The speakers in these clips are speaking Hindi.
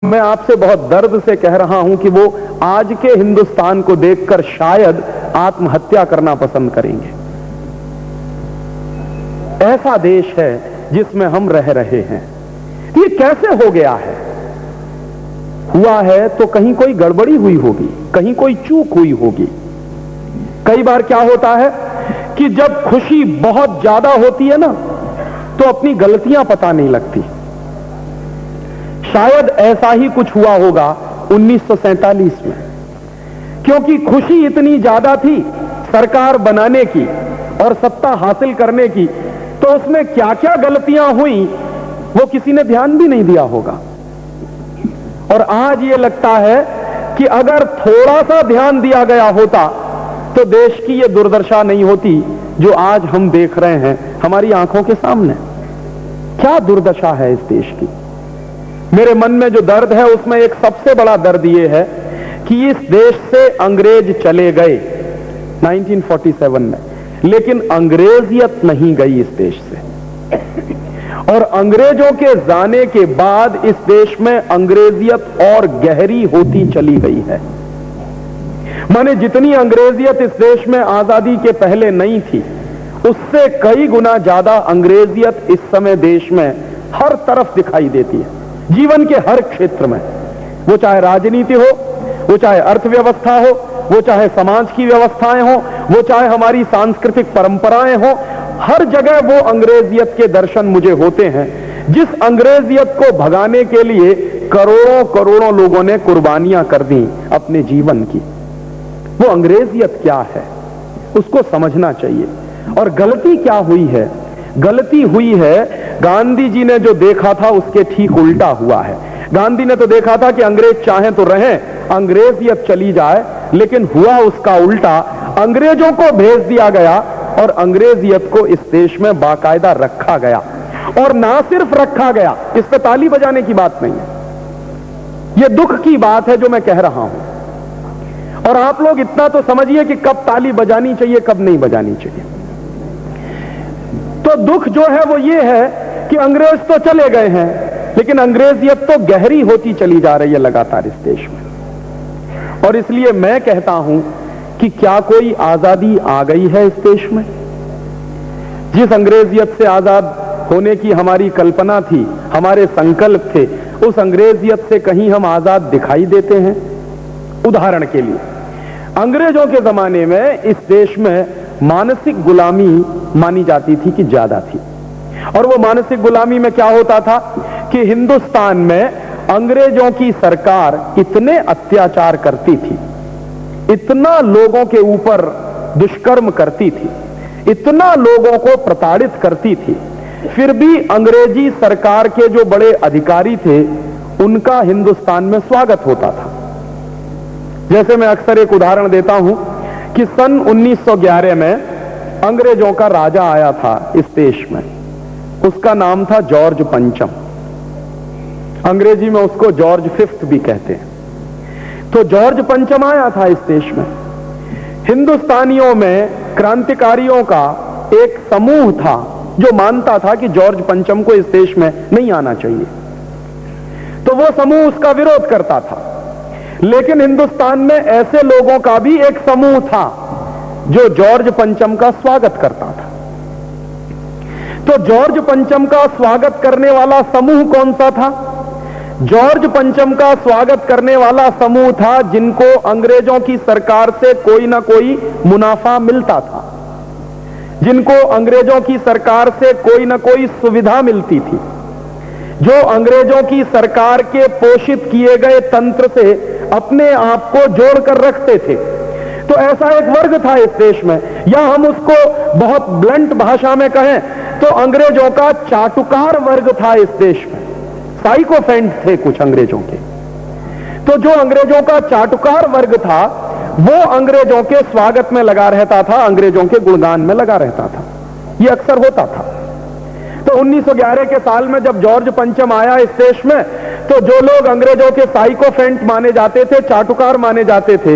मैं आपसे बहुत दर्द से कह रहा हूं कि वो आज के हिंदुस्तान को देखकर शायद आत्महत्या करना पसंद करेंगे। ऐसा देश है जिसमें हम रह रहे हैं। ये कैसे हो गया है? हुआ है तो कहीं कोई गड़बड़ी हुई होगी, कहीं कोई चूक हुई होगी। कई बार क्या होता है कि जब खुशी बहुत ज्यादा होती है ना, तो अपनी गलतियां पता नहीं लगती। शायद ऐसा ही कुछ हुआ होगा 1947 में, क्योंकि खुशी इतनी ज्यादा थी सरकार बनाने की और सत्ता हासिल करने की, तो उसमें क्या क्या गलतियां हुई वो किसी ने ध्यान भी नहीं दिया होगा। और आज ये लगता है कि अगर थोड़ा सा ध्यान दिया गया होता तो देश की ये दुर्दशा नहीं होती जो आज हम देख रहे हैं हमारी आंखों के सामने। क्या दुर्दशा है इस देश की। मेरे मन में जो दर्द है उसमें एक सबसे बड़ा दर्द ये है कि इस देश से अंग्रेज चले गए 1947 में, लेकिन अंग्रेजियत नहीं गई इस देश से। और अंग्रेजों के जाने के बाद इस देश में अंग्रेजियत और गहरी होती चली गई है। माने जितनी अंग्रेजियत इस देश में आजादी के पहले नहीं थी, उससे कई गुना ज्यादा अंग्रेजियत इस समय देश में हर तरफ दिखाई देती है, जीवन के हर क्षेत्र में। वो चाहे राजनीति हो, वो चाहे अर्थव्यवस्था हो, वो चाहे समाज की व्यवस्थाएं हो, वो चाहे हमारी सांस्कृतिक परंपराएं हो, हर जगह वो अंग्रेजियत के दर्शन मुझे होते हैं। जिस अंग्रेजियत को भगाने के लिए करोड़ों करोड़ों लोगों ने कुर्बानियां कर दी अपने जीवन की, वो अंग्रेजियत क्या है उसको समझना चाहिए। और गलती क्या हुई है? गलती हुई है गांधी जी ने जो देखा था उसके ठीक उल्टा हुआ है। गांधी ने तो देखा था कि अंग्रेज चाहें तो रहें, अंग्रेजियत चली जाए, लेकिन हुआ उसका उल्टा। अंग्रेजों को भेज दिया गया और अंग्रेजियत को इस देश में बाकायदा रखा गया। और ना सिर्फ रखा गया, इस पर ताली बजाने की बात नहीं है, यह दुख की बात है जो मैं कह रहा हूं। और आप लोग इतना तो समझिए कि कब ताली बजानी चाहिए, कब नहीं बजानी चाहिए। तो दुख जो है वो ये है कि अंग्रेज तो चले गए हैं, लेकिन अंग्रेजियत तो गहरी होती चली जा रही है लगातार इस देश में। और इसलिए मैं कहता हूं कि क्या कोई आजादी आ गई है इस देश में? जिस अंग्रेजियत से आजाद होने की हमारी कल्पना थी, हमारे संकल्प थे, उस अंग्रेजियत से कहीं हम आजाद दिखाई देते हैं? उदाहरण के लिए, अंग्रेजों के जमाने में इस देश में मानसिक गुलामी मानी जाती थी कि ज्यादा थी। और वो मानसिक गुलामी में क्या होता था कि हिंदुस्तान में अंग्रेजों की सरकार इतने अत्याचार करती थी, इतना लोगों के ऊपर दुष्कर्म करती थी, इतना लोगों को प्रताड़ित करती थी, फिर भी अंग्रेजी सरकार के जो बड़े अधिकारी थे उनका हिंदुस्तान में स्वागत होता था। जैसे मैं अक्सर एक उदाहरण देता हूं कि सन 1911 में अंग्रेजों का राजा आया था इस देश में, उसका नाम था जॉर्ज पंचम। अंग्रेजी में उसको जॉर्ज फिफ्थ भी कहते हैं। तो जॉर्ज पंचम आया था इस देश में। हिंदुस्तानियों में क्रांतिकारियों का एक समूह था जो मानता था कि जॉर्ज पंचम को इस देश में नहीं आना चाहिए, तो वो समूह उसका विरोध करता था। लेकिन हिंदुस्तान में ऐसे लोगों का भी एक समूह था जो जॉर्ज पंचम का स्वागत करता था। तो जॉर्ज पंचम का स्वागत करने वाला समूह कौन सा था? जॉर्ज पंचम का स्वागत करने वाला समूह था जिनको अंग्रेजों की सरकार से कोई ना कोई मुनाफा मिलता था, जिनको अंग्रेजों की सरकार से कोई ना कोई सुविधा मिलती थी, जो अंग्रेजों की सरकार के पोषित किए गए तंत्र से अपने आप को जोड़कर रखते थे। तो ऐसा एक वर्ग था इस देश में, या हम उसको बहुत ब्लंट भाषा में कहें तो अंग्रेजों का चाटुकार वर्ग था इस देश में। साइकोफेंट थे कुछ अंग्रेजों के। तो जो अंग्रेजों का चाटुकार वर्ग था वो अंग्रेजों के स्वागत में लगा रहता था, अंग्रेजों के गुणगान में लगा रहता था। यह अक्सर होता था। तो 1911 के साल में जब जॉर्ज पंचम आया इस देश में, तो जो लोग अंग्रेजों के साइकोफेंट माने जाते थे, चाटुकार माने जाते थे,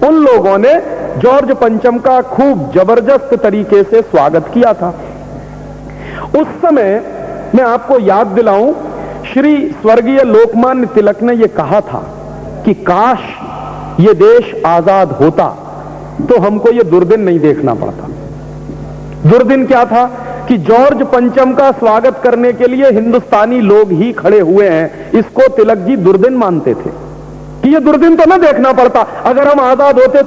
उन लोगों ने जॉर्ज पंचम का खूब जबरदस्त तरीके से स्वागत किया था। उस समय मैं आपको याद दिलाऊं, श्री स्वर्गीय लोकमान्य तिलक ने यह कहा था कि काश ये देश आजाद होता तो हमको ये दुर्दिन नहीं देखना पड़ता। दुर्दिन क्या था कि जॉर्ज पंचम का स्वागत करने के लिए हिंदुस्तानी लोग ही खड़े हुए हैं, इसको तिलक जी दुर्दिन मानते थे कि ये दुर्दिन तो ना देखना पड़ता अगर हम आजाद होते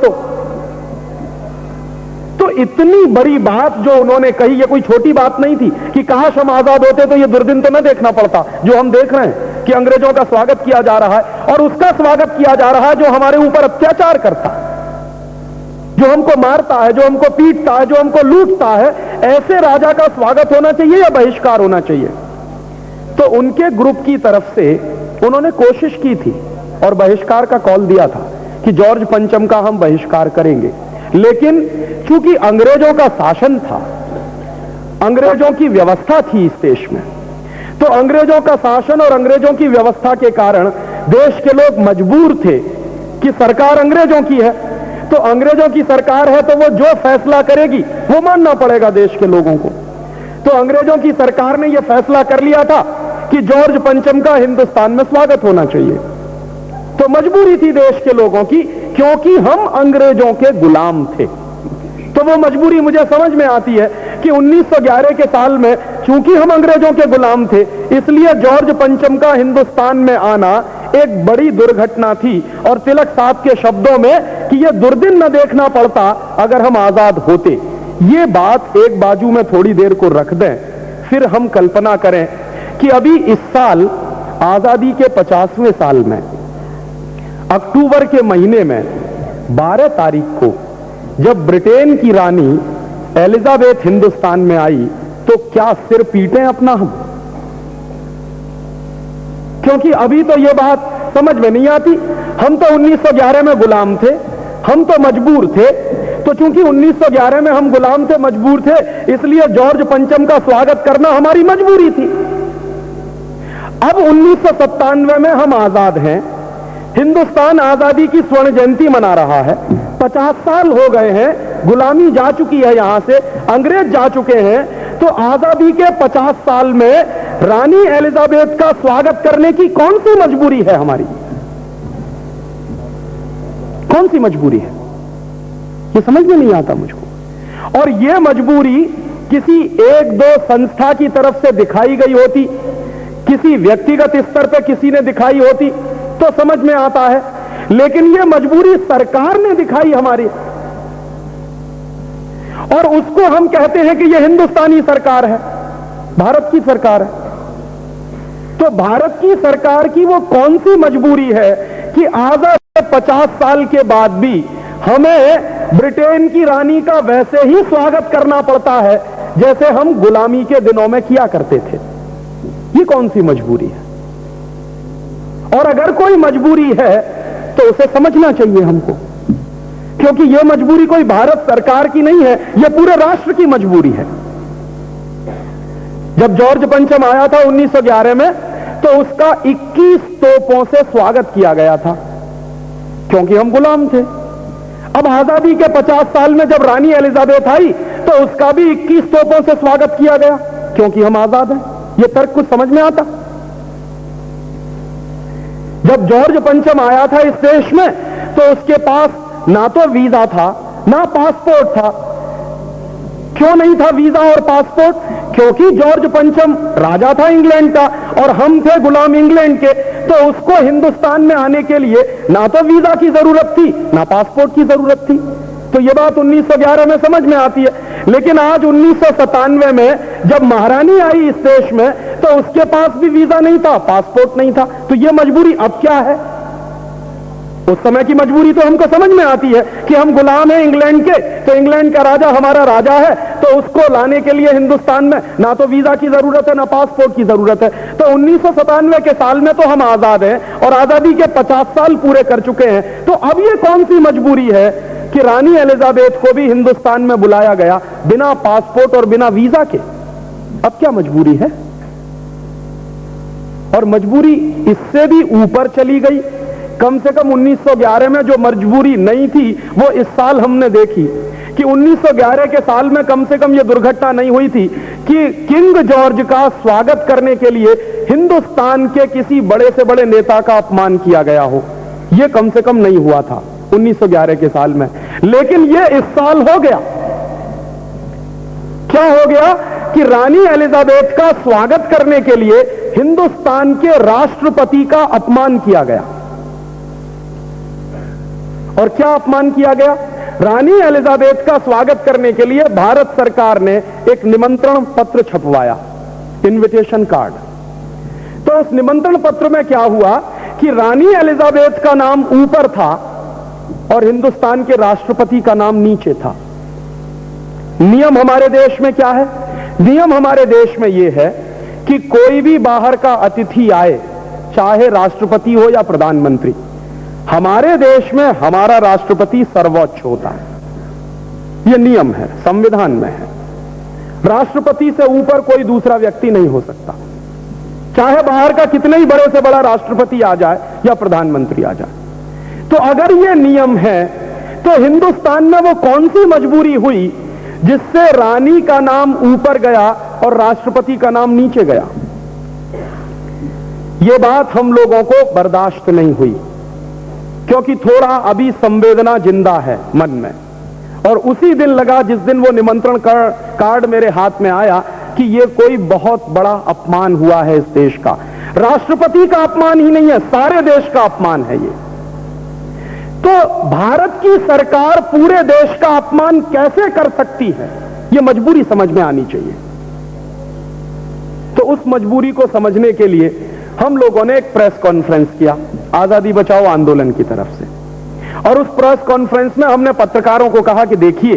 तो इतनी बड़ी बात जो उन्होंने कही, ये कोई छोटी बात नहीं थी कि काश हम आजाद होते तो ये दुर्दिन तो ना देखना पड़ता जो हम देख रहे हैं कि अंग्रेजों का स्वागत किया जा रहा है, और उसका स्वागत किया जा रहा है जो हमारे ऊपर अत्याचार करता है, जो हमको मारता है, जो हमको पीटता है, जो हमको लूटता है। ऐसे राजा का स्वागत होना चाहिए या बहिष्कार होना चाहिए? तो उनके ग्रुप की तरफ से उन्होंने कोशिश की थी और बहिष्कार का कॉल दिया था कि जॉर्ज पंचम का हम बहिष्कार करेंगे, लेकिन चूंकि अंग्रेजों का शासन था, अंग्रेजों की व्यवस्था थी इस देश में, तो अंग्रेजों का शासन और अंग्रेजों की व्यवस्था के कारण देश के लोग मजबूर थे कि सरकार अंग्रेजों की है, तो अंग्रेजों की सरकार है तो वो जो फैसला करेगी वो मानना पड़ेगा देश के लोगों को। तो अंग्रेजों की सरकार ने यह फैसला कर लिया था कि जॉर्ज पंचम का हिंदुस्तान में स्वागत होना चाहिए। तो मजबूरी थी देश के लोगों की, क्योंकि हम अंग्रेजों के गुलाम थे। तो वो मजबूरी मुझे समझ में आती है कि 1911 के साल में चूंकि हम अंग्रेजों के गुलाम थे, इसलिए जॉर्ज पंचम का हिंदुस्तान में आना एक बड़ी दुर्घटना थी। और तिलक साहब के शब्दों में कि यह दुर्दिन न देखना पड़ता अगर हम आजाद होते, ये बात एक बाजू में थोड़ी देर को रख दें, फिर हम कल्पना करें कि अभी इस साल आजादी के 50वें साल में अक्टूबर के महीने में 12 तारीख को जब ब्रिटेन की रानी एलिजाबेथ हिंदुस्तान में आई, तो क्या सिर पीटे अपना हम? क्योंकि अभी तो यह बात समझ में नहीं आती। हम तो 1911 में गुलाम थे, हम तो मजबूर थे, तो चूंकि 1911 में हम गुलाम थे, मजबूर थे, इसलिए जॉर्ज पंचम का स्वागत करना हमारी मजबूरी थी। अब 1997 में हम आजाद हैं, हिंदुस्तान आजादी की स्वर्ण जयंती मना रहा है, 50 साल हो गए हैं, गुलामी जा चुकी है, यहां से अंग्रेज जा चुके हैं, तो आजादी के 50 साल में रानी एलिजाबेथ का स्वागत करने की कौन सी मजबूरी है हमारी? कौन सी मजबूरी है? ये समझ में नहीं आता मुझको। और ये मजबूरी किसी एक दो संस्था की तरफ से दिखाई गई होती, किसी व्यक्तिगत स्तर पर किसी ने दिखाई होती तो समझ में आता है, लेकिन यह मजबूरी सरकार ने दिखाई हमारी, और उसको हम कहते हैं कि यह हिंदुस्तानी सरकार है, भारत की सरकार है। तो भारत की सरकार की वो कौन सी मजबूरी है कि आजाद 50 साल के बाद भी हमें ब्रिटेन की रानी का वैसे ही स्वागत करना पड़ता है जैसे हम गुलामी के दिनों में किया करते थे? ये कौन सी मजबूरी है? और अगर कोई मजबूरी है तो उसे समझना चाहिए हमको, क्योंकि यह मजबूरी कोई भारत सरकार की नहीं है, यह पूरे राष्ट्र की मजबूरी है। जब जॉर्ज पंचम आया था 1911 में, तो उसका 21 तोपों से स्वागत किया गया था, क्योंकि हम गुलाम थे। अब आजादी के 50 साल में जब रानी एलिजाबेथ आई, तो उसका भी 21 तोपों से स्वागत किया गया, क्योंकि हम आजाद हैं। यह तर्क कुछ समझ में आता? जब जॉर्ज पंचम आया था इस देश में, तो उसके पास ना तो वीजा था ना पासपोर्ट था। क्यों नहीं था वीजा और पासपोर्ट? क्योंकि जॉर्ज पंचम राजा था इंग्लैंड का और हम थे गुलाम इंग्लैंड के, तो उसको हिंदुस्तान में आने के लिए ना तो वीजा की जरूरत थी ना पासपोर्ट की जरूरत थी। तो यह बात 1911 में समझ में आती है। लेकिन आज 1997 में जब महारानी आई इस देश में, तो उसके पास भी वीजा नहीं था, पासपोर्ट नहीं था। तो यह मजबूरी अब क्या है? उस समय की मजबूरी तो हमको समझ में आती है कि हम गुलाम हैं इंग्लैंड के, तो इंग्लैंड का राजा हमारा राजा है, तो उसको लाने के लिए हिंदुस्तान में ना तो वीजा की जरूरत है ना पासपोर्ट की जरूरत है। तो 1997 के साल में तो हम आजाद हैं और आजादी के 50 साल पूरे कर चुके हैं। तो अब ये कौन सी मजबूरी है कि रानी एलिजाबेथ को भी हिंदुस्तान में बुलाया गया बिना पासपोर्ट और बिना वीजा के? अब क्या मजबूरी है? और मजबूरी इससे भी ऊपर चली गई कम से कम 1911 में जो मजबूरी नहीं थी वो इस साल हमने देखी कि 1911 के साल में कम से कम ये दुर्घटना नहीं हुई थी कि किंग जॉर्ज का स्वागत करने के लिए हिंदुस्तान के किसी बड़े से बड़े नेता का अपमान किया गया हो। ये कम से कम नहीं हुआ था 1911 के साल में, लेकिन ये इस साल हो गया। क्या हो गया कि रानी एलिजाबेथ का स्वागत करने के लिए हिंदुस्तान के राष्ट्रपति का अपमान किया गया। और क्या अपमान किया गया? रानी एलिजाबेथ का स्वागत करने के लिए भारत सरकार ने एक निमंत्रण पत्र छपवाया, इनविटेशन कार्ड। तो उस निमंत्रण पत्र में क्या हुआ कि रानी एलिजाबेथ का नाम ऊपर था और हिंदुस्तान के राष्ट्रपति का नाम नीचे था। नियम हमारे देश में क्या है? नियम हमारे देश में यह है कि कोई भी बाहर का अतिथि आए, चाहे राष्ट्रपति हो या प्रधानमंत्री, हमारे देश में हमारा राष्ट्रपति सर्वोच्च होता है। यह नियम है, संविधान में है। राष्ट्रपति से ऊपर कोई दूसरा व्यक्ति नहीं हो सकता, चाहे बाहर का कितने ही बड़े से बड़ा राष्ट्रपति आ जाए या प्रधानमंत्री आ जाए। तो अगर यह नियम है तो हिंदुस्तान में वो कौन सी मजबूरी हुई जिससे रानी का नाम ऊपर गया और राष्ट्रपति का नाम नीचे गया? यह बात हम लोगों को बर्दाश्त नहीं हुई, क्योंकि थोड़ा अभी संवेदना जिंदा है मन में। और उसी दिन लगा जिस दिन वो निमंत्रण कार्ड मेरे हाथ में आया कि ये कोई बहुत बड़ा अपमान हुआ है इस देश का। राष्ट्रपति का अपमान ही नहीं है, सारे देश का अपमान है ये। तो भारत की सरकार पूरे देश का अपमान कैसे कर सकती है, ये मजबूरी समझ में आनी चाहिए। तो उस मजबूरी को समझने के लिए हम लोगों ने एक प्रेस कॉन्फ्रेंस किया आजादी बचाओ आंदोलन की तरफ से। और उस प्रेस कॉन्फ्रेंस में हमने पत्रकारों को कहा कि देखिए,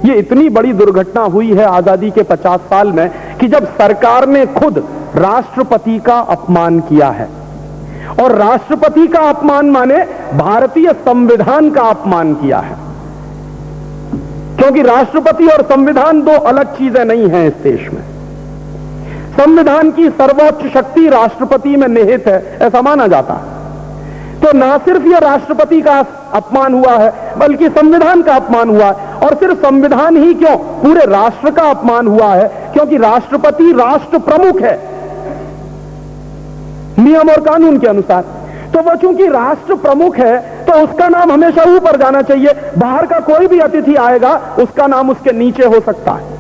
ये इतनी बड़ी दुर्घटना हुई है आजादी के 50 साल में कि जब सरकार ने खुद राष्ट्रपति का अपमान किया है। और राष्ट्रपति का अपमान माने भारतीय संविधान का अपमान किया है, क्योंकि राष्ट्रपति और संविधान दो अलग चीजें नहीं हैं इस देश में। संविधान की सर्वोच्च शक्ति राष्ट्रपति में निहित है, ऐसा माना जाता है। तो ना सिर्फ यह राष्ट्रपति का अपमान हुआ है, बल्कि संविधान का अपमान हुआ है। और सिर्फ संविधान ही क्यों, पूरे राष्ट्र का अपमान हुआ है, क्योंकि राष्ट्रपति राष्ट्र प्रमुख है नियम और कानून के अनुसार। तो वह चूंकि राष्ट्र प्रमुख है तो उसका नाम हमेशा ऊपर जाना चाहिए। बाहर का कोई भी अतिथि आएगा उसका नाम उसके नीचे हो सकता है।